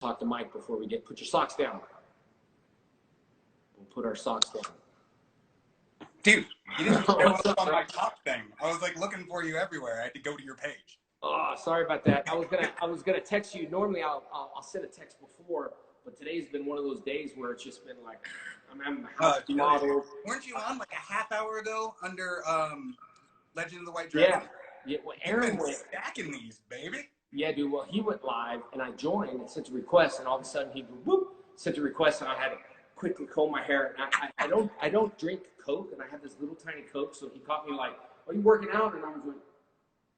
talk to Mike before we put your socks down. We'll put our socks down. Dude, you didn't show up on my top thing. I was like looking for you everywhere. I had to go to your page. Oh, sorry about that. I was gonna text you. Normally I'll send a text before, but today's been one of those days where it's just been like I'm having the house model. Weren't you on like a half hour ago under Legend of the White Dragon? Yeah. Well, Aaron You've been went stacking these, baby. Yeah, dude. Well, he went live, and I joined and sent a request, and all of a sudden he sent a request, and I had to quickly comb my hair. And I don't drink Coke, and I have this little tiny Coke, so he caught me like, "Are you working out?" And I was like,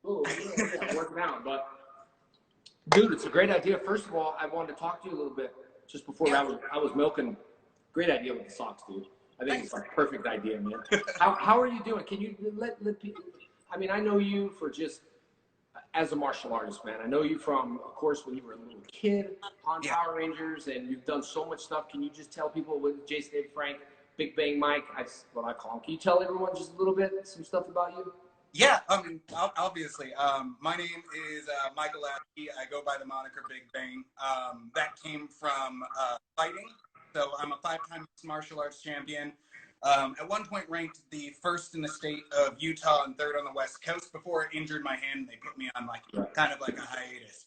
"Oh, yeah, I'm working out." But dude, it's a great idea. First of all, I wanted to talk to you a little bit just before I was milking. Great idea with the socks, dude. I think it's a perfect idea, man. How are you doing? Can you let people? I mean, I know you for just as a martial artist, man. I know you from, of course, when you were a little kid on Power Rangers, and you've done so much stuff. Can you just tell people with Jason David Frank, Big Bang Mike, that's what I call him. Can you tell everyone just a little bit, some stuff about you? Yeah, I mean, obviously. My name is Michael Lasky. I go by the moniker Big Bang. That came from fighting. So I'm a 5-time martial arts champion. At one point ranked the first in the state of Utah and third on the West Coast. Before I injured my hand, they put me on like kind of like a hiatus.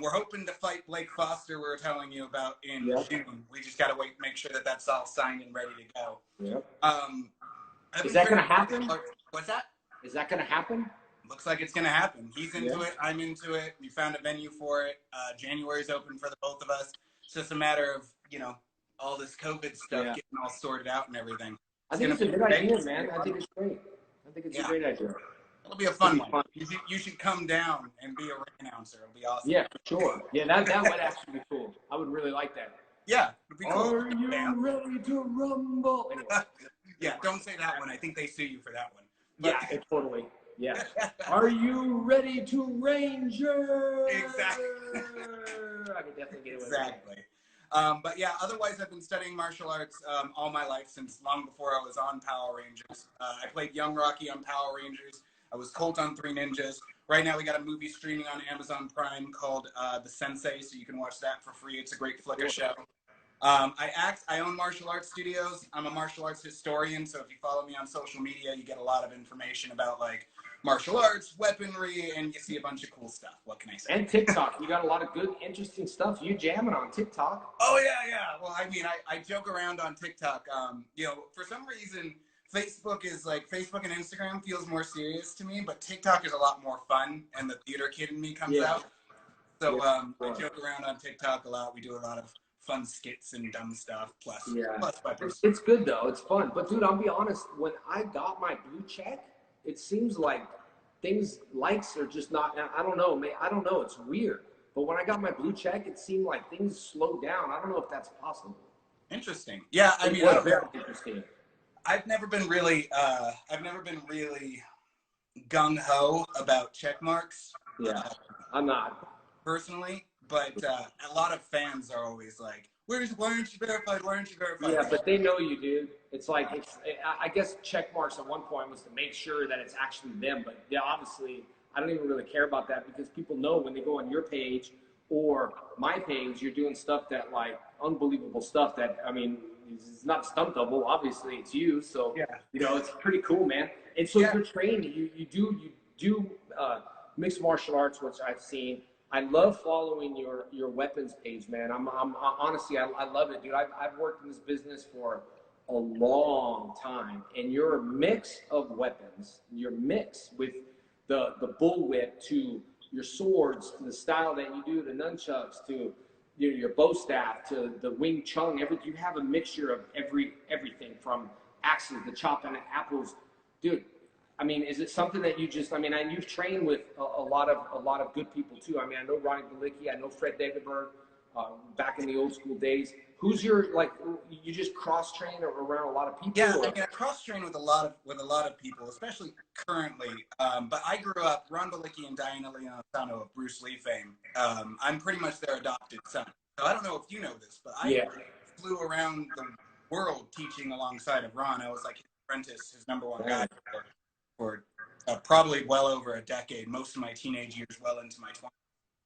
We're hoping to fight Blake Foster, we were telling you about in June. We just got to wait, make sure that that's all signed and ready to go. Yeah. Is that going to happen? What's that? Is that going to happen? Looks like it's going to happen. He's into it. I'm into it. We found a venue for it. January's open for the both of us. It's just a matter of, you know, all this COVID stuff getting all sorted out and everything. I think it's a good idea, man. I think it's great. I think it's a great idea. It'll be a fun one. You should come down and be a ring announcer. It'll be awesome. Yeah, for sure. Yeah, that would actually be cool. I would really like that. Yeah, it'd be cool. Are you ready to rumble? Anyway. Yeah, don't say that one. I think they sue you for that one. But, yeah, totally. Yeah. Are you ready to Ranger? Exactly. I could definitely get it with exactly. But yeah, otherwise I've been studying martial arts all my life, since long before I was on Power Rangers. I played Young Rocky on Power Rangers. I was Colt on Three Ninjas. Right now we got a movie streaming on Amazon Prime called The Sensei, so you can watch that for free. It's a great flicker show. I own martial arts studios. I'm a martial arts historian, so if you follow me on social media, you get a lot of information about like martial arts, weaponry, and you see a bunch of cool stuff. What can I say? And TikTok. You got a lot of good, interesting stuff. You jamming on TikTok. Oh, yeah. Well, I mean, I joke around on TikTok. You know, for some reason, Facebook and Instagram feels more serious to me, but TikTok is a lot more fun, and the theater kid in me comes out. So I joke around on TikTok a lot. We do a lot of fun skits and dumb stuff. Plus it's good though. It's fun. But dude, I'll be honest. When I got my blue check, it seems like likes are just not. I don't know, man. I don't know. It's weird. But when I got my blue check, it seemed like things slowed down. I don't know if that's possible. Interesting. Yeah, I mean, very interesting. I've never been really gung ho about check marks. Yeah, I'm not personally. But a lot of fans are always like, why aren't you verified? Why aren't you verified? Yeah, but they know you, dude. It's like, I guess check marks at one point was to make sure that it's actually them. But yeah, obviously, I don't even really care about that, because people know when they go on your page or my page, you're doing stuff that like unbelievable stuff that, I mean, it's not stunt double. Obviously, it's you. So, you know, it's pretty cool, man. And so you're trained. You do mixed martial arts, which I've seen. I love following your weapons page, man. I'm honestly, I love it, dude. I've worked in this business for a long time, and your mix of weapons, your mix with the bullwhip to your swords, to the style that you do, the nunchucks, to your bow staff, to the Wing Chun, you have a mixture of everything from axes to chopping apples, dude. I mean, is it something that you just, I mean, and you've trained with a lot of good people too. I mean, I know Ronnie Balicki, I know Fred Davidberg, back in the old school days. Who's your, like, you just cross train around a lot of people? Yeah, I mean, I cross train with a lot of people, especially currently. But I grew up, Ron Balicki and Diana Leontano of Bruce Lee fame. I'm pretty much their adopted son. So I don't know if you know this, but I flew around the world teaching alongside of Ron. I was like his apprentice, his #1 guy for probably well over a decade, most of my teenage years, well into my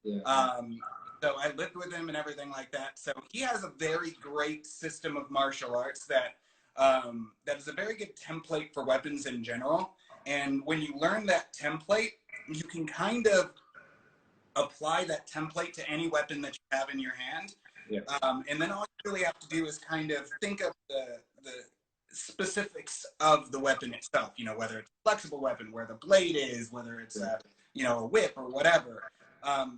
20s. So I lived with him and everything like that. So he has a very great system of martial arts that that is a very good template for weapons in general. And when you learn that template, you can kind of apply that template to any weapon that you have in your hand. Yeah. And then all you really have to do is kind of think of the specifics of the weapon itself, you know, whether it's a flexible weapon, where the blade is, whether it's a, you know, a whip or whatever.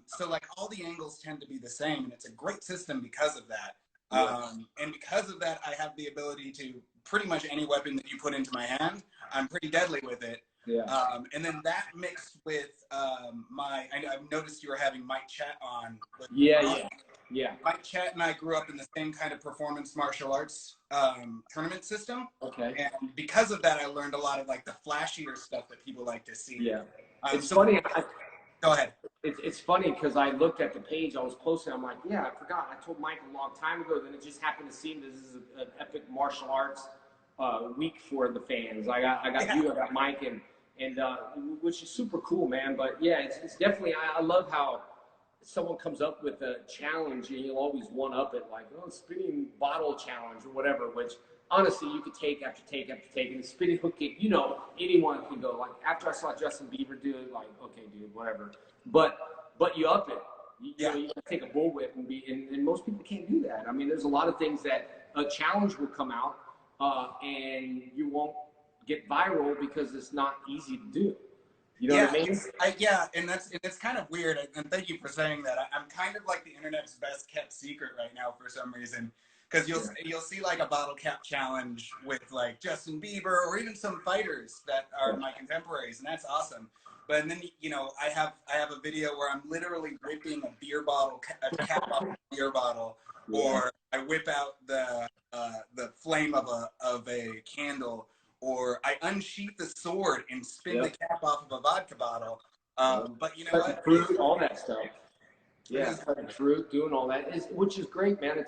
So like all the angles tend to be the same, and it's a great system because of that. And because of that, I have the ability to pretty much any weapon that you put into my hand, I'm pretty deadly with it. Yeah. And then that mixed with I've noticed you were having Mike Chat on. Yeah. Mike Chat and I grew up in the same kind of performance martial arts tournament system. Okay. And because of that, I learned a lot of like the flashier stuff that people like to see. Yeah. It's so funny. Go ahead. It's funny because I looked at the page I was posting. I'm like, yeah, I forgot. I told Mike a long time ago. Then it just happened to seem this is an epic martial arts week for the fans. I got you, I got Mike, and which is super cool, man. But yeah, it's definitely. I love how someone comes up with a challenge and you'll always one up it, like, oh, spinning bottle challenge or whatever. Which honestly, you could take after take after take, and the spinning hook kick, you know, anyone can go. Like after I saw Justin Bieber do it, like, okay, dude, whatever. But you up it. You know, you can take a bullwhip and most people can't do that. I mean, there's a lot of things that a challenge will come out and you won't get viral because it's not easy to do. You know what I mean? And it's kind of weird. And thank you for saying that. I'm kind of like the internet's best kept secret right now for some reason. Because you'll see like a bottle cap challenge with like Justin Bieber or even some fighters that are my contemporaries, and that's awesome. But then, you know, I have a video where I'm literally whipping a beer bottle, a cap off a beer bottle, or I whip out the flame of a candle, or I unsheath the sword and spin the cap off of a vodka bottle. But you know what? Fruit, all that stuff. Yeah, cutting fruit, doing all that, which is great, man.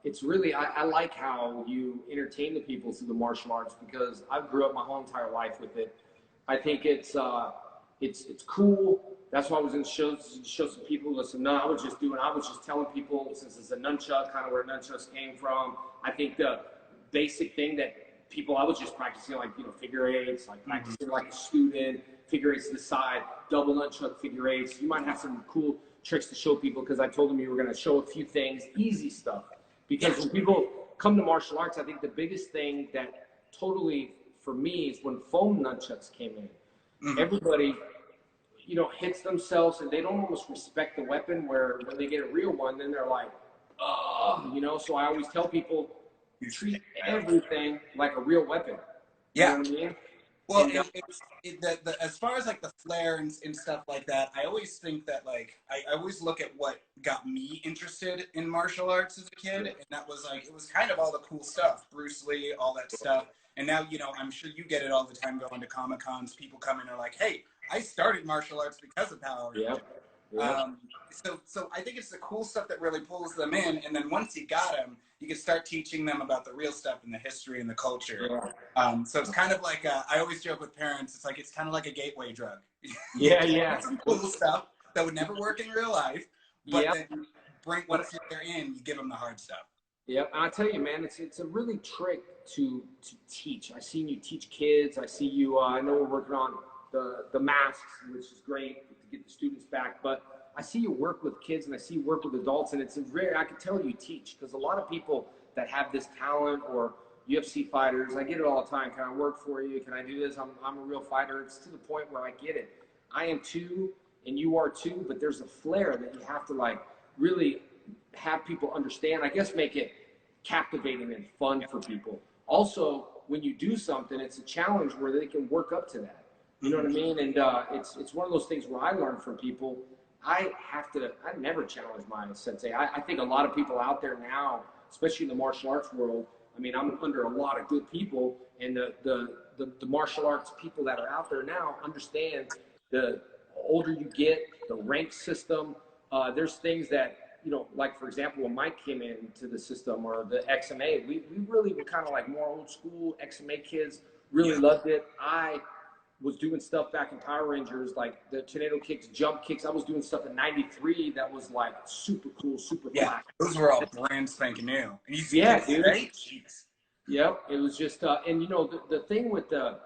It's really, I like how you entertain the people through the martial arts because I grew up my whole entire life with it. I think it's cool. That's why I was in shows to show some people. Listen, no, I was just telling people, since it's a nunchuck, kind of where nunchucks came from. I think the basic thing that I was just practicing, like, you know, figure eights, like practicing like a student, figure eights to the side, double nunchuck figure eights. You might have some cool tricks to show people because I told them you were going to show a few things, easy stuff. Because when people come to martial arts, I think the biggest thing that totally, for me, is when foam nunchucks came in. Everybody, you know, hits themselves and they don't almost respect the weapon, where when they get a real one, then they're like, oh, you know. So I always tell people, you treat everything like a real weapon. You know what I mean? Well, as far as like the flair and stuff like that, I always think that like I always look at what got me interested in martial arts as a kid, and that was like, it was kind of all the cool stuff, Bruce Lee, all that stuff. And now, you know, I'm sure you get it all the time going to Comic Cons. People come in and are like, hey, I started martial arts because of Power Rangers. So I think it's the cool stuff that really pulls them in, and then once you got them, you can start teaching them about the real stuff and the history and the culture. So it's kind of like I always joke with parents. It's kind of like a gateway drug. Some cool stuff that would never work in real life, but then once they're in, you give them the hard stuff. And I tell you, man, it's a really trick to teach. I seen you teach kids. I see you. I know we're working on the masks, which is great to get the students back. But I see you work with kids and I see you work with adults, and it's I can tell you teach, because a lot of people that have this talent, or UFC fighters, I get it all the time. Can I work for you? Can I do this? I'm a real fighter. It's to the point where I get it. I am too, and you are too, but there's a flair that you have to like really have people understand. I guess make it captivating and fun for people. Also, when you do something, it's a challenge where they can work up to that. You know what I mean? And it's one of those things where I learn from people. I never challenge my sensei. I think a lot of people out there now, especially in the martial arts world, I mean, I'm under a lot of good people, and the martial arts people that are out there now understand the older you get, the rank system, there's things that, you know, like for example, when Mike came into the system, or the XMA, we really were kind of like more old school XMA kids, really loved it. I was doing stuff back in Power Rangers, like the tornado kicks, jump kicks. I was doing stuff in '93 that was like super cool, super flash. Those were all brand spanking new. And you Yeah, dude. right? Jeez. Yep. It was just, and you know, the thing with the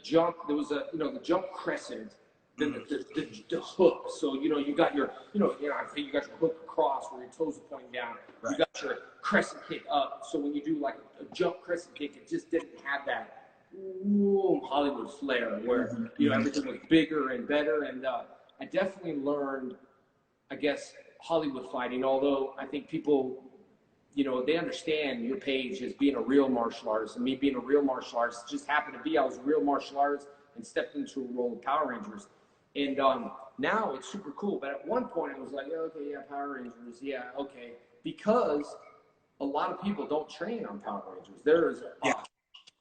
jump, there was a, you know, the jump crescent, the hook. So, you know, you got your, I think you got your hook across where your toes are pointing down. Right. You got your crescent kick up. So when you do like a jump crescent kick, it just didn't have that Hollywood flair where, you know, everything was bigger and better. And I definitely learned, I guess, Hollywood fighting, although I think people, you know, they understand your page as being a real martial artist, and me being a real martial artist. It just happened to be I was a real martial artist and stepped into a role of Power Rangers. And now it's super cool. But at one point, it was like, okay, yeah, Power Rangers, yeah, okay. Because a lot of people don't train on Power Rangers. There's a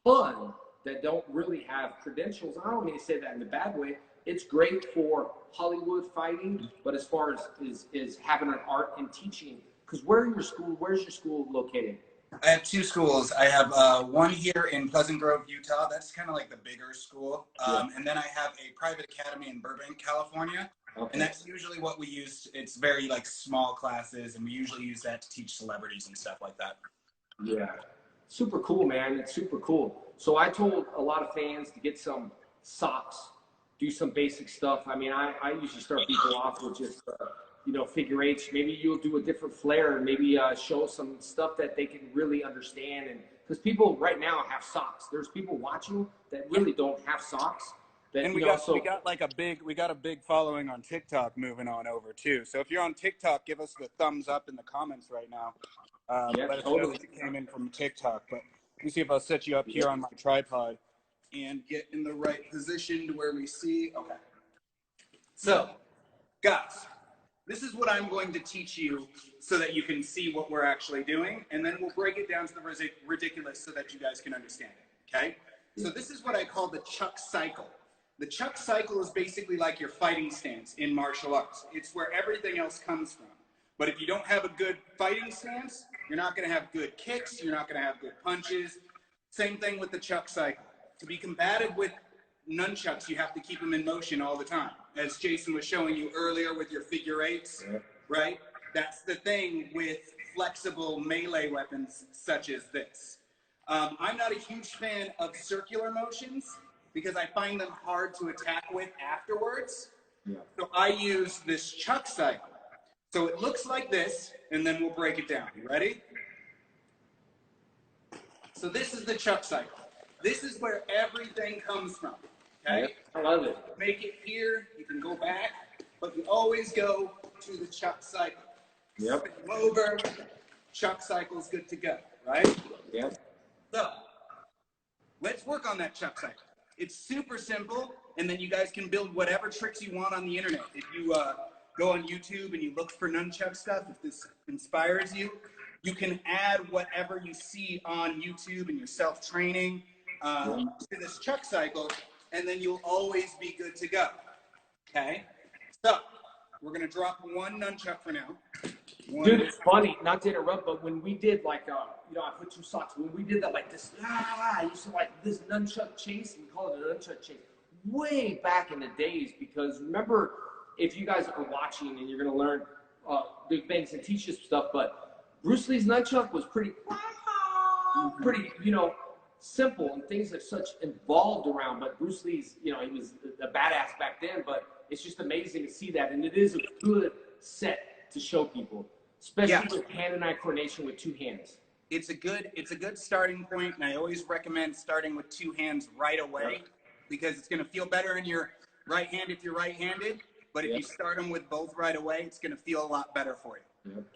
ton that don't really have credentials. I don't mean to say that in a bad way. It's great for Hollywood fighting, but as far as is having an art and teaching, because where's your school located? I have two schools. I have one here in Pleasant Grove, Utah. That's kind of like the bigger school. And then I have a private academy in Burbank, California. Okay. And that's usually what we use. It's very like small classes, and we usually use that to teach celebrities and stuff like that. Yeah. Super cool, man. It's super cool. So I told a lot of fans to get some socks, do some basic stuff. I mean, I usually start people off with just, you know, figure eights. Maybe you'll do a different flair and maybe show some stuff that they can really understand. And because people right now have socks. There's people watching that really don't have socks. That, and we got a big following on TikTok moving on over too. So if you're on TikTok, give us the thumbs up in the comments right now. Let us know that you came in from TikTok. But let me see if I'll set you up here on my tripod and get in the right position to where we see. Okay. So, guys, this is what I'm going to teach you so that you can see what we're actually doing, and then we'll break it down to the ridiculous so that you guys can understand it, okay? So this is what I call the chuck cycle. The chuck cycle is basically like your fighting stance in martial arts. It's where everything else comes from. But if you don't have a good fighting stance, you're not going to have good kicks, you're not going to have good punches. Same thing with the chuck cycle. To be combative with nunchucks, you have to keep them in motion all the time. As Jason was showing you earlier with your figure eights, right? That's the thing with flexible melee weapons such as this. I'm not a huge fan of circular motions because I find them hard to attack with afterwards. So I use this chuck cycle. So it looks like this, and then we'll break it down. You ready? So this is the chuck cycle. This is where everything comes from, okay? I love it. Make it here, you can go back, but you always go to the chuck cycle. Yep. Spin them over, chuck cycle's good to go, right? Yep. So, let's work on that chuck cycle. It's super simple, and then you guys can build whatever tricks you want on the internet. If you go on YouTube and you look for nunchuck stuff, if this inspires you, you can add whatever you see on YouTube and your self-training to this chuck cycle, and then you'll always be good to go, okay? So, we're going to drop one nunchuck for now. Dude, it's funny, not to interrupt, but when we did like, you know, I put two socks, when we did that like this, I used to like this nunchuck chase, we call it a nunchuck chase, way back in the days, because remember, if you guys are watching and you're going to learn big things and teach you stuff, but Bruce Lee's nunchuck was pretty, you know, simple, and things like such evolved around, but Bruce Lee's, you know, he was a badass back then, but it's just amazing to see that, and it is a good set to show people, especially with hand and eye coordination with two hands. It's a good starting point, and I always recommend starting with two hands right away because it's going to feel better in your right hand if you're right-handed, but if you start them with both right away, it's going to feel a lot better for you.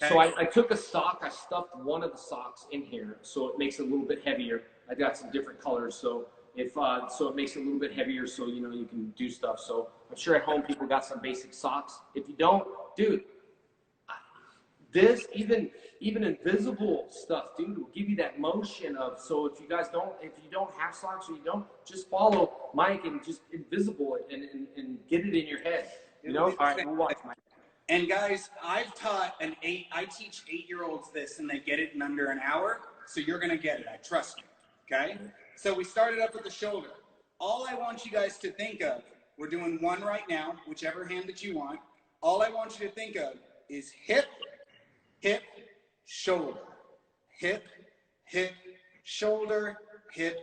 Okay? So I took a sock, I stuffed one of the socks in here, so it makes it a little bit heavier. I got some different colors, so if so it makes it a little bit heavier, so you know you can do stuff. So I'm sure at home people got some basic socks. If you don't, dude, this even invisible stuff, dude, will give you that motion of. So if you don't have socks or you don't, just follow Mike and just invisible it and get it in your head. You know, all right, we'll watch Mike. And guys, I've taught I teach 8-year-olds this, and they get it in under an hour. So you're gonna get it. I trust you. Okay. So we started up with the shoulder. all I want you guys to think of, we're doing one right now, whichever hand that you want. All I want you to think of is hip, hip, shoulder. Hip, hip, shoulder, hip,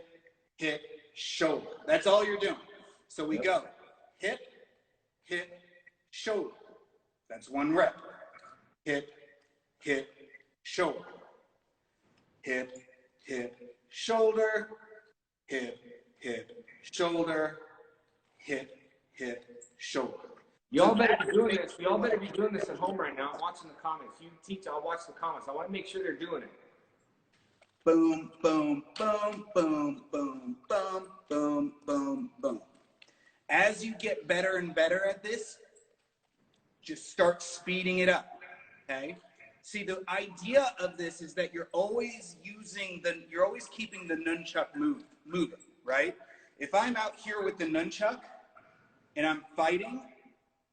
hip, shoulder. That's all you're doing. So we go hip, hip, shoulder. That's one rep. Hip, hip, shoulder. Hip, hip, shoulder. Hip, hip, shoulder. Hip, hip, shoulder. Y'all better be doing this. Y'all better be doing this at home right now. I'm watching the comments. You teach, I'll watch the comments. I want to make sure they're doing it. Boom, boom, boom, boom, boom, boom, boom, boom, boom. As you get better and better at this, just start speeding it up, okay? See, the idea of this is that you're always keeping the nunchuck moving, right? If I'm out here with the nunchuck and I'm fighting,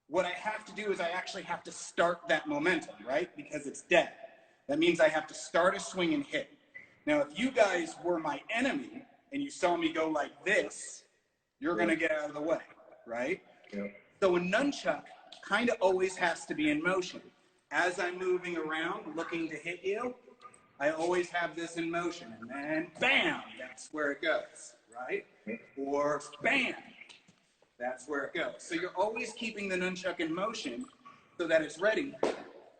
what I have to do is I actually have to start that momentum, right? Because it's dead. That means I have to start a swing and hit. Now, if you guys were my enemy and you saw me go like this, you're going to get out of the way, right? Yeah. So a nunchuck kind of always has to be in motion. As I'm moving around looking to hit you, I always have this in motion. And then bam, that's where it goes, right? Or bam, that's where it goes. So you're always keeping the nunchuck in motion so that it's ready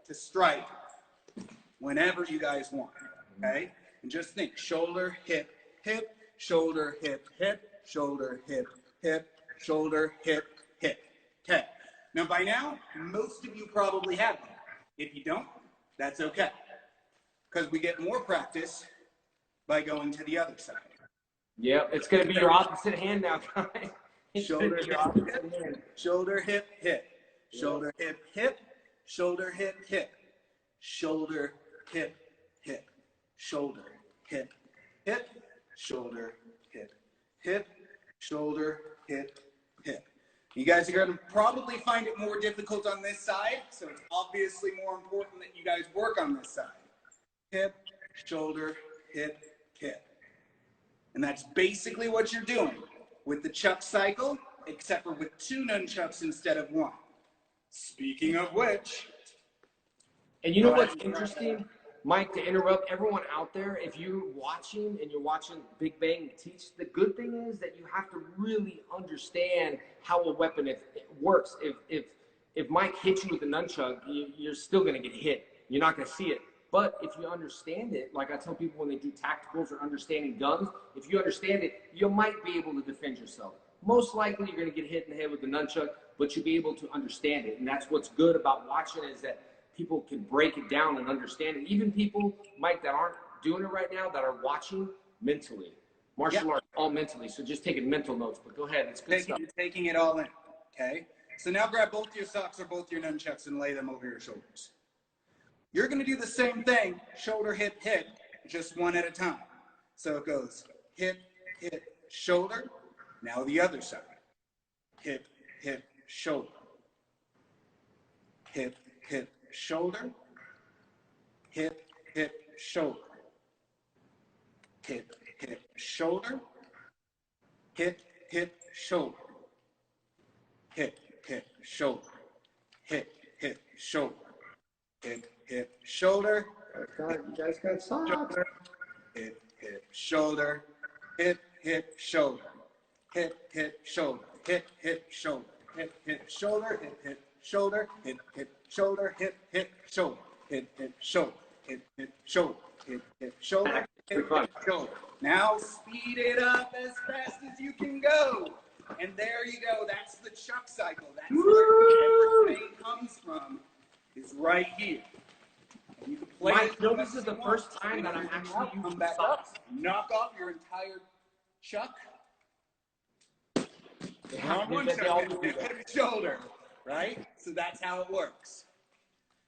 to strike whenever you guys want, okay? And just think, shoulder, hip, hip, shoulder, hip, hip, shoulder, hip, hip, shoulder, hip, hip. Okay. Now, by now, most of you probably have that. If you don't, that's okay. Because we get more practice by going to the other side. Yep, it's going to be your opposite hand now, guys. Shoulder, hip, shoulder, hip, hip. Shoulder, hip, hip. Shoulder, hip, hip. Shoulder, hip, hip. Shoulder, hip, hip, shoulder, hip, hip, shoulder, hip, hip. You guys are going to probably find it more difficult on this side, so it's obviously more important that you guys work on this side. Hip, shoulder, hip, hip. And that's basically what you're doing with the chuck cycle, except for with 2 nunchucks instead of 1. Speaking of which. And you know what's interesting? Mike, to interrupt everyone out there, if you're watching and you're watching Big Bang teach, the good thing is that you have to really understand how a weapon works. If Mike hits you with a nunchuck, you're still going to get hit. You're not going to see it. But if you understand it, like I tell people when they do tacticals or understanding guns, if you understand it, you might be able to defend yourself. Most likely you're going to get hit in the head with the nunchuck, but you'll be able to understand it. And that's what's good about watching is that people can break it down and understand it. Even people, Mike, that aren't doing it right now, that are watching mentally. Martial arts, all mentally. So just taking mental notes. But go ahead. It's good stuff. Taking it all in, okay? So now grab both your socks or both your nunchucks and lay them over your shoulders. You're going to do the same thing, shoulder, hip, hip, just one at a time. So it goes hip, hip, shoulder. Now the other side. Hip, hip, shoulder. Hip, hip, shoulder, hip, hip, shoulder, hip, hip, shoulder, hip, hip, shoulder, hip, hip, shoulder, hip, hip, shoulder, hip, hip, shoulder. You guys got socks. Hip, hip, shoulder, hip, hip, shoulder, hip, hip, shoulder, hip, hip, shoulder, hip, hip, shoulder, hip, hip, shoulder, hip, hip, shoulder, hip, hip, shoulder, hip, hip, shoulder, hip, hip, shoulder, hip, hip, shoulder, hip, hip, shoulder. Now speed it up as fast as you can go. And there you go. That's the chuck cycle. That's where everything comes from, is right here. And you can play Mike, this is the first time that I'm actually using socks. Knock off your entire chuck. Shoulder, right? So that's how it works.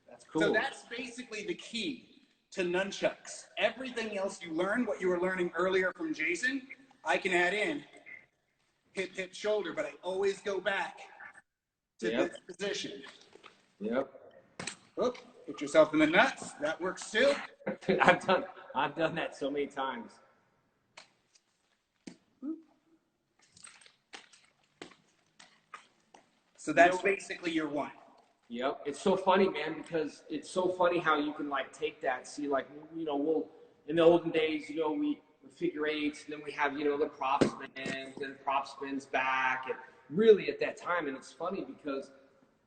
That's cool. So that's basically the key to nunchucks. Everything else you learn, what you were learning earlier from Jason, I can add in hip, hip, shoulder, but I always go back to this position. Yep. Oop, put yourself in the nuts. That works too. I've done that so many times. So that's basically your one. Yep. It's so funny, man, because it's so funny how you can like take that, see, like, you know, we'll, in the olden days, you know, we figure eights, and then we have, you know, the prop spins and prop spins back. And really at that time, and it's funny because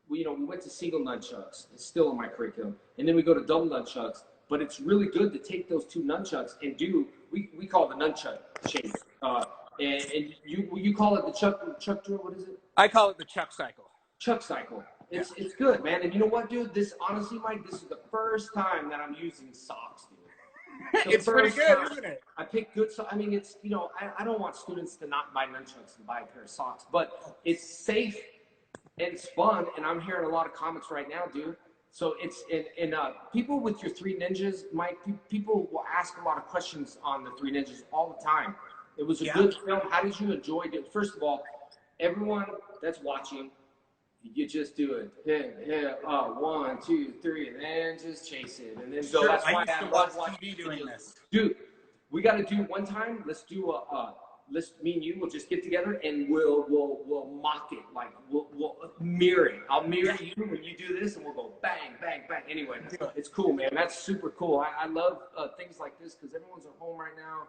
we, you know, we went to single nunchucks. It's still in my curriculum. And then we go to double nunchucks. But it's really good to take those two nunchucks and do, we call it the nunchuck shape. And you call it the chuck drill, what is it? I call it the chuck cycle. Chuck cycle. It's good, man. And you know what, dude? This, honestly, Mike, this is the first time that I'm using socks, dude. It's pretty good, isn't it? I pick good socks. I mean, it's, you know, I don't want students to not buy nunchucks and buy a pair of socks, but it's safe and it's fun. And I'm hearing a lot of comments right now, dude. So it's, and people with your Three Ninjas, Mike, people will ask a lot of questions on the Three Ninjas all the time. It was a good film. How did you enjoy it? First of all, everyone that's watching, you just do it. Hit, 1, 2, 3, and then just chase it. And then go. Sure, That's why I used to watch TV doing this. Dude, we got to do one time. Let's do me and you will just get together and we'll mock it. Like we'll mirror it. I'll mirror you when you do this, and we'll go bang, bang, bang. Anyway, it's cool, man. That's super cool. I love things like this because everyone's at home right now,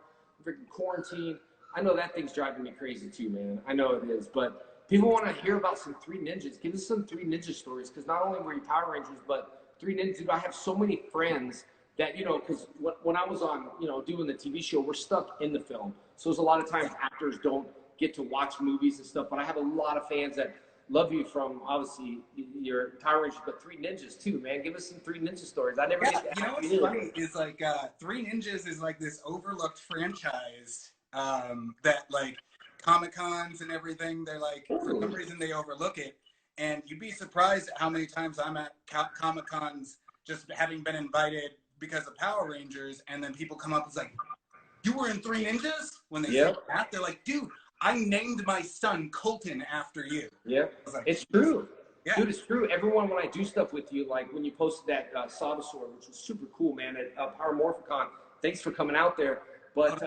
freaking quarantine. I know that thing's driving me crazy too, man. I know it is, but people want to hear about some Three Ninjas. Give us some Three Ninja stories, because not only were you Power Rangers, but Three Ninjas. Dude, I have so many friends that, you know, because when I was on, you know, doing the TV show, we're stuck in the film. So there's a lot of times actors don't get to watch movies and stuff, but I have a lot of fans that love you from, obviously, your Power Rangers, but Three Ninjas too, man. Give us some Three Ninja stories. I never get to. You know what's funny is, like, Three Ninjas is like this overlooked franchise that, like, Comic-Cons and everything, they're like, for some reason they overlook it. And you'd be surprised at how many times I'm at Comic-Cons just having been invited because of Power Rangers, and then people come up and like, you were in Three Ninjas? When they say that, they're like, dude, I named my son Colton after you. Yep. Like, it's true. Yeah. Dude, it's true. Everyone, when I do stuff with you, like when you posted that Saudosaur, which was super cool, man, at Power Morphicon, thanks for coming out there. But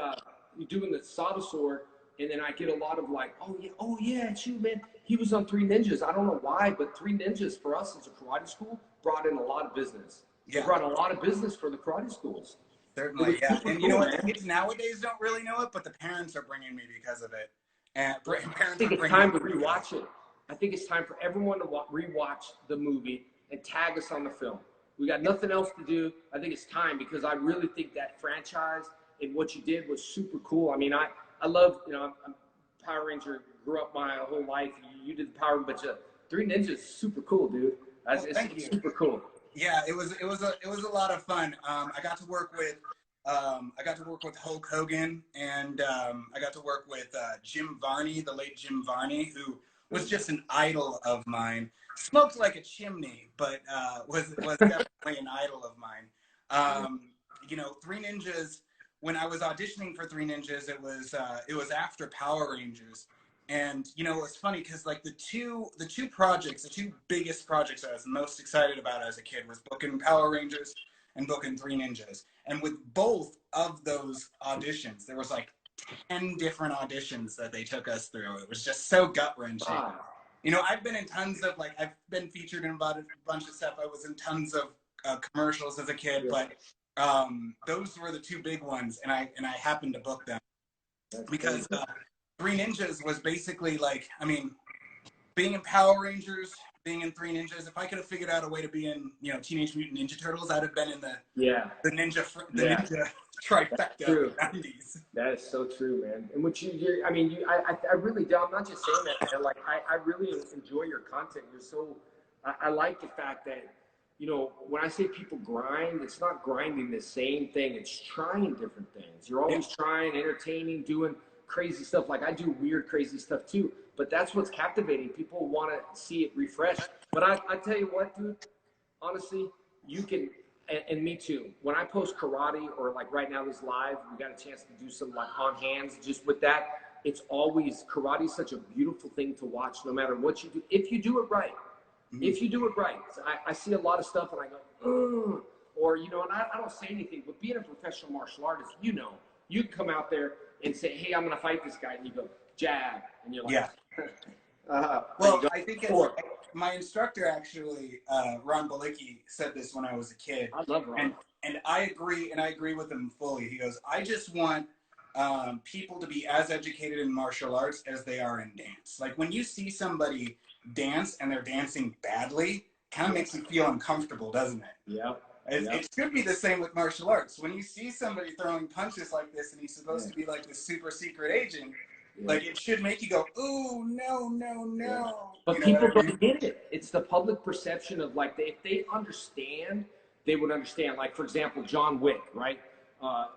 you're doing the Saudosaur, and then I get a lot of like, oh yeah, it's you, man. He was on Three Ninjas. I don't know why, but Three Ninjas for us as a karate school brought in a lot of business. It brought a lot of business for the karate schools. Certainly, yeah. And you know what? Kids nowadays don't really know it, but the parents are bringing me because of it. And I think it's time to rewatch it. I think it's time for everyone to rewatch the movie and tag us on the film. We got nothing else to do. I think it's time, because I really think that franchise and what you did was super cool. I mean, I love, you know, I'm Power Ranger, grew up my whole life. You did the Power, but Three Ninjas, super cool, dude. It's super cool. Yeah, it was a lot of fun. I got to work with Hulk Hogan, and I got to work with Jim Varney, the late Jim Varney, who was just an idol of mine. Smoked like a chimney, but was definitely an idol of mine. You know, Three Ninjas. When I was auditioning for Three Ninjas, it was after Power Rangers. And, you know, it's funny because, like, the two biggest projects I was most excited about as a kid was booking Power Rangers and booking Three Ninjas. And with both of those auditions, there was like 10 different auditions that they took us through. It was just so gut-wrenching. Wow. You know, I've been in tons of, like, I've been featured in about a bunch of stuff. I was in tons of commercials as a kid, but those were the two big ones, and I happened to book them because Three Ninjas was basically like, I mean, being in Power Rangers, being in Three Ninjas. If I could have figured out a way to be in, you know, Teenage Mutant Ninja Turtles, I'd have been in the ninja trifecta of the 90s. That is so true, man. And I really do. I'm not just saying that, man. Like, I really enjoy your content. You're so, I like the fact that, you know, when I say people grind, it's not grinding the same thing. It's trying different things. You're always trying, entertaining, doing crazy stuff. Like, I do weird, crazy stuff too. But that's what's captivating. People want to see it refreshed. But I tell you what, dude, honestly, you can, and me too. When I post karate, or like right now this live, we got a chance to do some like on hands just with that. It's always, karate is such a beautiful thing to watch no matter what you do. If you do it right. If you do it right. So I see a lot of stuff and I go, ugh. Or, you know, and I don't say anything, but being a professional martial artist, you know, you can come out there and say, hey, I'm going to fight this guy. And you go, jab. And you're like, Well, I think it's my instructor actually, Ron Balicki, said this when I was a kid. I love Ron. And I agree with him fully. He goes, I just want people to be as educated in martial arts as they are in dance. Like when you see somebody dance and they're dancing badly, kind of makes you feel uncomfortable, doesn't it? Yeah. It should be the same with martial arts. When you see somebody throwing punches like this and he's supposed to be like this super secret agent, like it should make you go, ooh, no, no, no. Yeah. But people don't get it. It's the public perception of like, if they understand, they would understand. Like, for example, John Wick, right?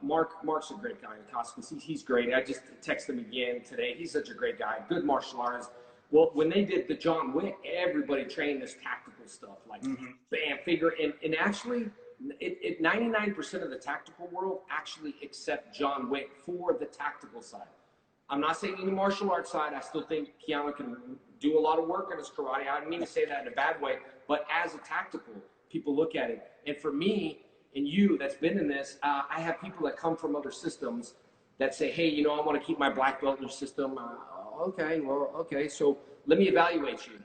Mark's a great guy in Costas. He's great. I just texted him again today. He's such a great guy. Good martial artist. Well, when they did the John Wick, everybody trained this tactical stuff, like bam, figure. And actually, 99% of the tactical world actually accept John Wick for the tactical side. I'm not saying any martial arts side. I still think Keanu can do a lot of work in his karate. I don't mean to say that in a bad way, but as a tactical, people look at it. And for me and you that's been in this, I have people that come from other systems that say, hey, I want to keep my black belt in your system. Okay, so let me evaluate you.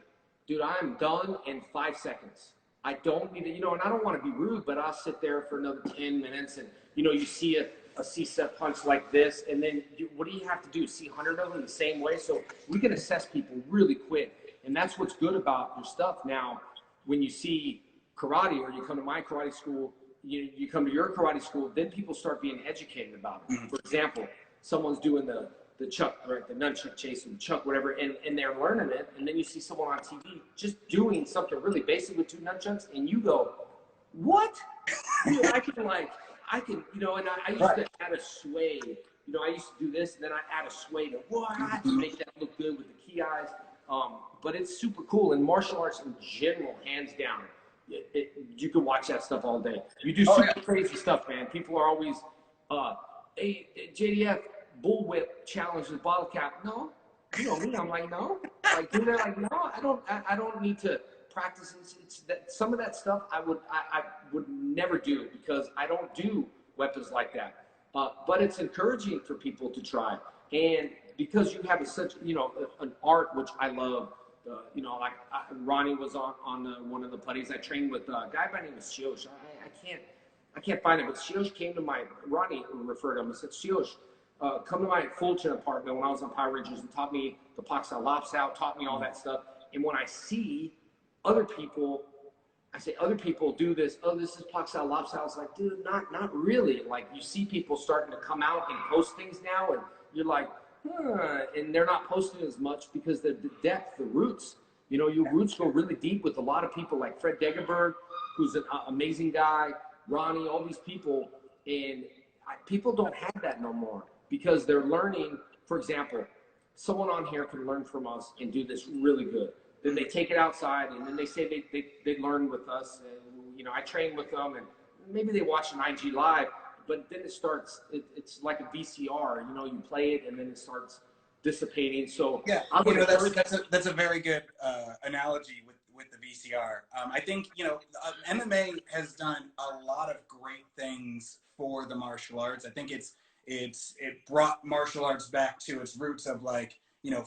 Dude, I'm done in 5 seconds. I don't need to, and I don't want to be rude, but I'll sit there for another 10 minutes and, you see a C-set punch like this, and then what do you have to do? See 100 of them the same way? So we can assess people really quick, and that's what's good about your stuff. Now, when you see karate or you come to my karate school, you come to your karate school, then people start being educated about it. For example, someone's doing the chuck, right, the nunchuck chase or the chuck, whatever, and they're learning it, and then you see someone on TV just doing something really basic with 2 nunchucks, and you go, what? I can, and I used to add a sway. I used to do this, and then I add a sway to make that look good with the key eyes. But it's super cool, and martial arts in general, hands down, you can watch that stuff all day. You do super crazy stuff, man. People are always, hey, JDF, bullwhip challenge with bottle cap. No, you know me. I'm like, no. Like, do that. Like, no, I don't need to practice. It's that some of that stuff I would never do because I don't do weapons like that. But it's encouraging for people to try, and because you have such an art which I love. Ronnie was on one of the putties. I trained with a guy by the name of Siosh. I can't find it, but Siosh came to Ronnie referred to him and said, Siosh, come to my Fulton apartment when I was on Power Rangers and taught me the Paksa Lopsal, taught me all that stuff. And when I see other people, I say, other people do this. Oh, this is Paksa Lopsal. It's like, dude, not really. Like, you see people starting to come out and post things now, and you're like, and they're not posting as much because the depth, the roots, your roots go really deep with a lot of people like Fred Degerberg, who's an amazing guy, Ronnie, all these people, and people don't have that no more because they're learning. For example, someone on here can learn from us and do this really good. Then they take it outside, and then they say they learn with us. And, I train with them, and maybe they watch an IG Live, but then it starts, it's like a VCR, you play it, and then it starts dissipating. So yeah, that's a very good analogy with the VCR. I think, MMA has done a lot of great things for the martial arts. I think it brought martial arts back to its roots of